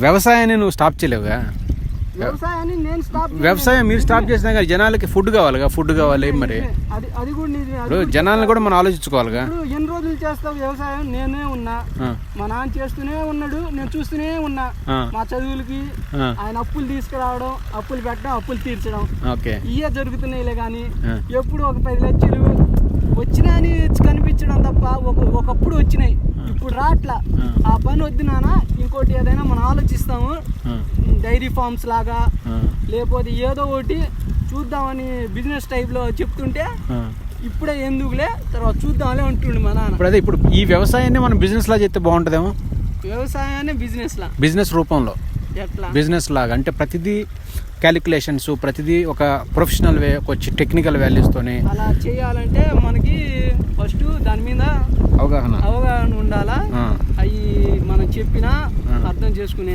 వ్యవసాయాన్ని నువ్వు స్టాప్ చేయలేవుగా. వ్యవసాయాన్ని నేను వ్యవసాయం మీరు స్టాప్ చేసినా కానీ జనాలకి ఫుడ్ కావాలిగా, ఫుడ్ కావాలి మరి. అది కూడా ఇప్పుడు జనాలను కూడా మనం ఆలోచించుకోవాలిగా. ఎన్ని రోజులు చేస్తావు వ్యవసాయం? నేనే ఉన్నా, మా నాన్న చేస్తూనే ఉన్నాడు, నేను చూస్తూనే ఉన్నా. మా చదువులకి ఆయన అప్పులు తీసుకురావడం, అప్పులు పెట్టడం, అప్పులు తీర్చడం, ఇవే జరుగుతున్నాయిలే. కానీ ఎప్పుడు ఒక 10 లక్షలు వచ్చినా అని కనిపించడం తప్ప ఒకప్పుడు వచ్చినాయి, ఇప్పుడు రాట్లా. ఆ పని వద్దు నాన్న, ఇంకోటి ఏదైనా మనం ఆలోచిస్తాము, డైరీ ఫార్మ్స్ లాగా లేకపోతే ఏదో ఒకటి చూద్దామని బిజినెస్ టైప్లో చెప్తుంటే ఇప్పుడే ఎందుకులే తర్వాత చూద్దాంలే ఉంటుండే మా నాన్న. ఇప్పుడు అదే ఇప్పుడు ఈ వ్యవసాయాన్ని మనం బిజినెస్ లా చేస్తే బాగుంటుందేమో. వ్యవసాయాన్ని బిజినెస్ రూపంలో, ఎట్లా బిజినెస్ లాగా అంటే ప్రతిదీ క్యాలిక్యులేషన్స్, ప్రతిదీ ఒక ప్రొఫెషనల్ వే, ఒక టెక్నికల్ వాల్యూస్తోనే అలా చేయాలంటే మనకి ఫస్ట్ దాని మీద అవగాహన ఉండాలా. అవి మనం చెప్పినా అర్థం చేసుకునే